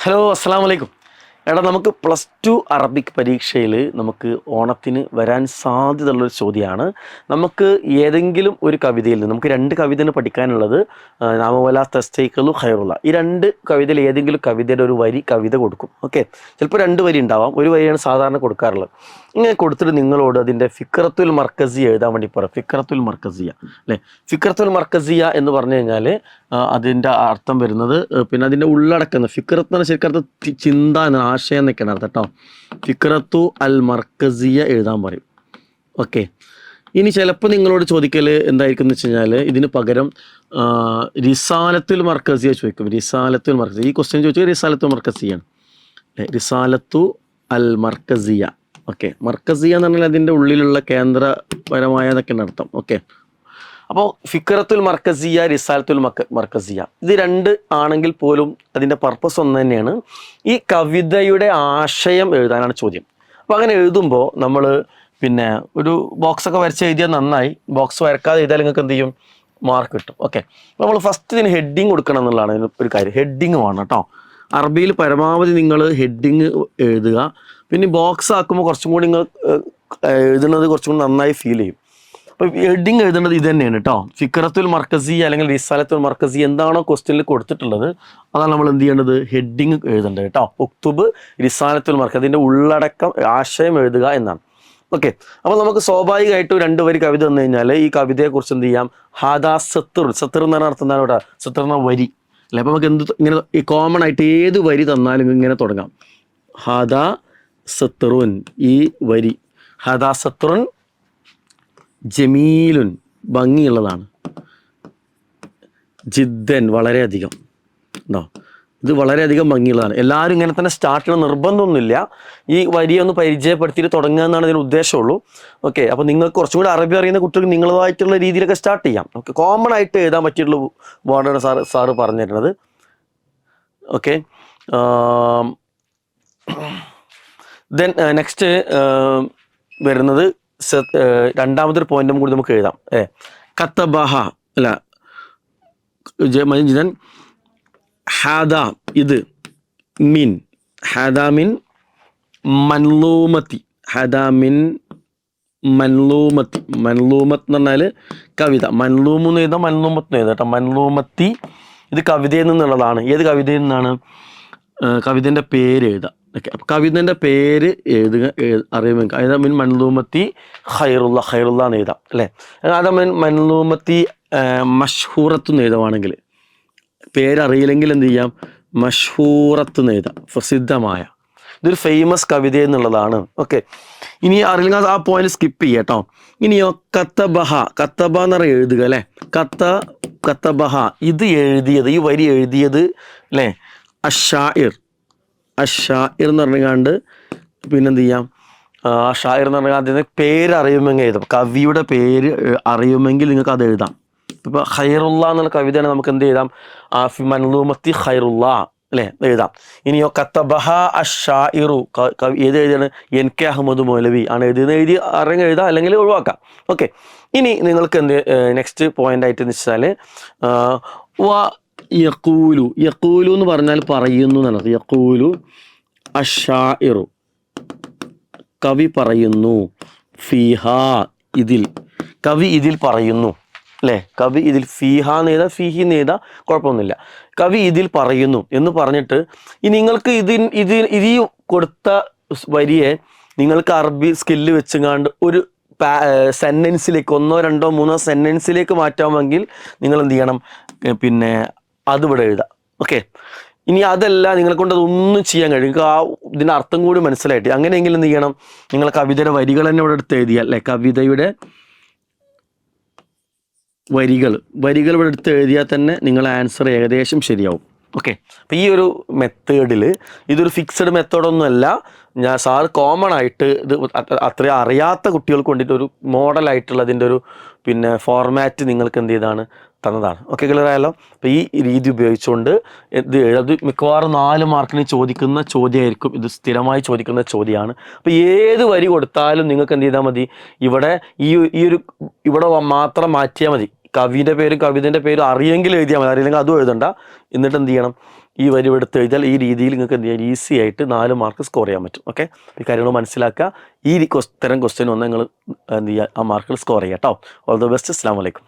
Hello, അസ്സലാമു അലൈക്കും. എടാ, നമുക്ക് +2 അറബിക് പരീക്ഷയിൽ നമുക്ക് ഓണത്തിന് വരാൻ സാധ്യതയുള്ളൊരു ചോദ്യമാണ്. നമുക്ക് ഏതെങ്കിലും ഒരു കവിതയിൽ നിന്ന് നമുക്ക് 2 കവിതയാണ് പഠിക്കാനുള്ളത്. നാമവല തസ്തൈഖലു ഖൈറുള്ള, ഈ 2 കവിതയിൽ ഏതെങ്കിലും കവിതയുടെ ഒരു വരി കവിത കൊടുക്കും. ഓക്കെ, ചിലപ്പോൾ 2 വരി ഉണ്ടാവാം, ഒരു വരിയാണ് സാധാരണ കൊടുക്കാറുള്ളത്. ഇങ്ങനെ കൊടുത്തിട്ട് നിങ്ങളോട് അതിൻ്റെ ഫിക്രത്തുൽ മർക്കസിയ എഴുതാൻ വേണ്ടി പറയാം. ഫിക്രത്തുൽ മർക്കസിയ അല്ലേ. ഫിക്രത്തുൽ മർക്കസിയ എന്ന് പറഞ്ഞു കഴിഞ്ഞാൽ അതിൻ്റെ അർത്ഥം വരുന്നത്, പിന്നെ അതിൻ്റെ ഉള്ളടക്കുന്ന ഫിക്രത്ത് എന്ന് പറഞ്ഞാൽ ശരിക്കും ചിന്ത എന്ന ആശയം എന്നൊക്കെയാണ് അർത്ഥം കേട്ടോ. ഫിക്രത്തു അൽ മർക്കസിയ എഴുതാൻ പറയും. ഓക്കെ, ഇനി ചിലപ്പോൾ നിങ്ങളോട് ചോദിക്കൽ എന്തായിരിക്കും എന്ന് വെച്ച് കഴിഞ്ഞാൽ ഇതിന് പകരം റിസാലത്തുൽ മർക്കസിയ ചോദിക്കും. റിസാലത്തുൽ മർക്കസിയ, ഈ ക്വസ്റ്റ്യൻ ചോദിച്ചാൽ റിസാലത്തുൽ മർക്കസിയാണ്. റിസാലത്തു അൽ മർക്കസിയ. ഓക്കെ, മർക്കസിയ എന്ന് പറഞ്ഞാൽ അതിൻ്റെ ഉള്ളിലുള്ള കേന്ദ്രപരമായതൊക്കെയാണ് അർത്ഥം. ഓക്കെ, അപ്പോൾ ഫിക്രത്തുൽ മർക്കസിയ, റിസാലത്തുൽ മർക്കസിയ, ഇത് 2 ആണെങ്കിൽ പോലും അതിൻ്റെ പർപ്പസ് ഒന്ന് തന്നെയാണ്. ഈ കവിതയുടെ ആശയം എഴുതാനാണ് ചോദ്യം. അപ്പോൾ അങ്ങനെ എഴുതുമ്പോൾ നമ്മൾ പിന്നെ ഒരു ബോക്സൊക്കെ വരച്ച് എഴുതിയാൽ നന്നായി. ബോക്സ് വരക്കാതെ എഴുതിയാൽ നിങ്ങൾക്ക് എന്ത് ചെയ്യും? മാർക്ക് കിട്ടും. ഓക്കെ, നമ്മൾ ഫസ്റ്റ് ഇതിന് ഹെഡിങ് കൊടുക്കണം എന്നുള്ളതാണ് ഒരു കാര്യം. ഹെഡിങ് വേണം കേട്ടോ. അറബിയിൽ പരമാവധി നിങ്ങൾ ഹെഡിങ് എഴുതുക. പിന്നെ ബോക്സ് ആക്കുമ്പോൾ കുറച്ചും കൂടി നിങ്ങൾ എഴുതുന്നത് കുറച്ചും കൂടി നന്നായി ഫീൽ ചെയ്യും. അപ്പോൾ ഹെഡിങ് എഴുതേണ്ടത് ഇത് തന്നെയാണ് കേട്ടോ. ഫിക്രത്തുൽ മർക്കസി അല്ലെങ്കിൽ റിസാലത്തുൽ മർക്കസി എന്താണോ ക്വസ്റ്റ്യനിൽ കൊടുത്തിട്ടുള്ളത് അതാണ് നമ്മൾ എന്ത് ചെയ്യേണ്ടത്? ഹെഡിങ് എഴുതേണ്ടത് കേട്ടോ. ഉക്തുബ് റിസാലത്തുൽ മർക്കസി, അതിൻ്റെ ഉള്ളടക്കം ആശയം എഴുതുക എന്നാണ്. ഓക്കെ, അപ്പോൾ നമുക്ക് സ്വാഭാവികമായിട്ടും 2 വരി കവിത വന്നു കഴിഞ്ഞാൽ ഈ കവിതയെക്കുറിച്ച് എന്ത് ചെയ്യാം? ഹാദാ സത്തുർ. സത്തുർ എന്ന് പറഞ്ഞ അർത്ഥം എന്താണ് ഇവിടെ? സത്തുർ എന്ന വരി അല്ലെ. അപ്പോൾ നമുക്ക് ഇങ്ങനെ ഈ കോമൺ ആയിട്ട് ഏത് വരി തന്നാലും ഇങ്ങനെ തുടങ്ങാം. ഹാദാ സത്തുറുൻ, ഈ വരി. ഹാദാ സത്തുറുൻ ജമീലുൻ, ഭംഗിയുള്ളതാണ്. ജിദ്ദൻ, വളരെയധികം. ഉണ്ടോ? ഇത് വളരെയധികം ഭംഗിയുള്ളതാണ്. എല്ലാവരും ഇങ്ങനെ തന്നെ സ്റ്റാർട്ട് ചെയ്യണം നിർബന്ധമൊന്നുമില്ല. ഈ വരിയൊന്ന് പരിചയപ്പെടുത്തിയിട്ട് തുടങ്ങുക എന്നാണ് ഇതിന് ഉദ്ദേശമുള്ളൂ. ഓക്കെ, അപ്പോൾ നിങ്ങൾക്ക് കുറച്ചും കൂടി അറബി അറിയുന്ന കുട്ടികൾക്ക് നിങ്ങളതായിട്ടുള്ള രീതിയിലൊക്കെ സ്റ്റാർട്ട് ചെയ്യാം. ഓക്കെ, കോമൺ ആയിട്ട് എഴുതാൻ പറ്റിയിട്ടുള്ള വേർഡാണ് സാറ് പറഞ്ഞു തരുന്നത്. ഓക്കെ, ദെൻ നെക്സ്റ്റ് വരുന്നത് രണ്ടാമതൊരു പോയിന്റും കൂടി നമുക്ക് എഴുതാം. കത്തബഹ അല്ല മജിദൻ ഹാദ, ഇത് മിൻ ഹാദ മിൻ മൻലൂമത്തി. ഹാദ മിൻ മൻലൂമത്തി. മൻലൂമത്ത് എന്ന് പറഞ്ഞാൽ കവിത. മൻലൂമെന്ന് എഴുതാം, മൻലൂമത്ത് എഴുതാം കേട്ടോ. മൻലൂമത്തി ഇത് കവിതയിൽ നിന്നുള്ളതാണ്. ഏത് കവിതയിൽ നിന്നാണ്? കവിതേൻ്റെ പേര് എഴുതാം. ഓക്കെ, അപ്പോൾ കവിതേൻ്റെ പേര് എഴുതുക അറിയുമെങ്കിൽ അതായത് മിൻ മൻലൂമത്തി ഖൈറുള്ള, ഖൈറുള്ള എന്ന് എഴുതാം അല്ലേ. അതായത് മിൻ മൻലൂമത്തി മഷ്ഹൂറത്ത് എന്ന് എഴുതുവാണെങ്കിൽ, പേരറിയില്ലെങ്കിൽ എന്ത് ചെയ്യാം? മഷ്ഹൂറത്ത് എന്ന് എഴുതാം, പ്രസിദ്ധമായ. ഇതൊരു ഫേമസ് കവിത എന്നുള്ളതാണ്. ഓക്കെ, ഇനി അറിയില്ലെങ്കിൽ ആ പോയിന്റ് സ്കിപ്പ് ചെയ്യാം കേട്ടോ. ഇനിയോ കത്തബഹ, കത്തബ എന്ന് പറഞ്ഞാൽ എഴുതുക അല്ലേ. കത്തബഹ, ഇത് എഴുതിയത്, ഈ വരി എഴുതിയത് അല്ലേ അഷായിർ. അഷായിർ എന്ന് പറഞ്ഞാണ്ട് പിന്നെന്ത് ചെയ്യാം? ഷായിർ എന്ന് പറഞ്ഞാൽ അതിൻ്റെ പേര് അറിയുമെങ്കിൽ എഴുതാം. കവിയുടെ പേര് അറിയുമെങ്കിൽ നിങ്ങൾക്ക് അത് എഴുതാം. ഇപ്പോൾ ഖൈറുള്ള എന്നുള്ള കവിതയാണ്, നമുക്ക് എന്ത് എഴുതാം? മൻലൂമത്തി ഖൈറുള്ള അല്ലേ എഴുതാം. ഇനിയോ കത്തബഹ അഷായിറു, ഏത് എഴുതിയാണ്? NK അഹമ്മദ് മൗലവി ആണ് എഴുതി അറിയാൻ എഴുതാം, അല്ലെങ്കിൽ ഒഴിവാക്കാം. ഓക്കെ, ഇനി നിങ്ങൾക്ക് എന്ത് നെക്സ്റ്റ് പോയിന്റ് ആയിട്ട് എന്ന് വെച്ചാൽ യഖൂലു. യഖൂലു എന്ന് പറഞ്ഞാൽ പറയുന്നു എന്നാണ്. യഖൂലു അഷായിറു, കവി പറയുന്നു. ഫീഹ, ഇതിൽ. കവി ഇതിൽ പറയുന്നു അല്ലേ. കവി ഇതിൽ. ഫീഹ എന്ന് എഴുതാ, ഫീഹി എന്ന് എഴുതാ, കുഴപ്പമൊന്നുമില്ല. കവി ഇതിൽ പറയുന്നു എന്ന് പറഞ്ഞിട്ട് ഈ നിങ്ങൾക്ക് ഈ കൊടുത്ത വരിയെ നിങ്ങൾക്ക് അറബി സ്കില്ല് വെച്ചുകൊണ്ട് ഒരു സെൻറ്റൻസിലേക്ക് 1, 2, 3 സെൻറ്റൻസിലേക്ക് മാറ്റാമെങ്കിൽ നിങ്ങൾ എന്ത് ചെയ്യണം? പിന്നെ അതിവിടെ എഴുതാം. ഓക്കെ, ഇനി അതല്ല നിങ്ങളെ കൊണ്ട് അതൊന്നും ചെയ്യാൻ കഴിയും, നിങ്ങൾക്ക് ആ ഇതിൻ്റെ അർത്ഥം കൂടി മനസ്സിലായിട്ട്, അങ്ങനെയെങ്കിൽ എന്ത് ചെയ്യണം? നിങ്ങൾ കവിതയുടെ വരികൾ തന്നെ ഇവിടെ എടുത്ത് എഴുതിയാൽ അല്ലേ. കവിതയുടെ വരികൾ ഇവിടെ എടുത്ത് എഴുതിയാൽ തന്നെ നിങ്ങളെ ആൻസർ ഏകദേശം ശരിയാവും. ഓക്കെ, അപ്പോൾ ഈ ഒരു മെത്തേഡിൽ, ഇതൊരു ഫിക്സഡ് മെത്തേഡൊന്നുമല്ല. സാറ് കോമൺ ആയിട്ട് ഇത് അത്രയും അറിയാത്ത കുട്ടികൾക്ക് വേണ്ടിയിട്ട് ഒരു മോഡലായിട്ടുള്ളതിൻ്റെ ഒരു പിന്നെ ഫോർമാറ്റ് നിങ്ങൾക്ക് എന്ത് ചെയ്താണ് തന്നതാണ്. ഓക്കെ, ക്ലിയർ ആയല്ലോ. അപ്പോൾ ഈ രീതി ഉപയോഗിച്ചുകൊണ്ട് അത് മിക്കവാറും 4 മാർക്കിന് ചോദിക്കുന്ന ചോദ്യമായിരിക്കും. ഇത് സ്ഥിരമായി ചോദിക്കുന്ന ചോദ്യമാണ്. അപ്പോൾ ഏത് വരി കൊടുത്താലും നിങ്ങൾക്ക് എന്ത് ചെയ്താൽ മതി? ഇവിടെ ഇവിടെ മാത്രം മാറ്റിയാൽ മതി. കവിയുടെ പേരും കവിതേൻ്റെ പേരും അറിയെങ്കിൽ എഴുതിയാൽ മതി, അറിയില്ലെങ്കിൽ അതും എഴുതണ്ട. എന്നിട്ട് എന്ത് ചെയ്യണം? ഈ വരി എടുത്ത് എഴുതിയാൽ ഈ രീതിയിൽ നിങ്ങൾക്ക് എന്ത് ചെയ്യാൻ ഈസി ആയിട്ട് 4 മാർക്ക് സ്കോർ ചെയ്യാൻ പറ്റും. ഓക്കെ, ഈ കാര്യങ്ങൾ മനസ്സിലാക്കുക. ഈ തരം ക്വസ്റ്റ്യൻ വന്നാൽ നിങ്ങൾ എന്ത് ചെയ്യുക, ആ മാർക്കുകൾ സ്കോർ ചെയ്യുക കേട്ടോ. All the best. അസ്സലാമു അലൈക്കും.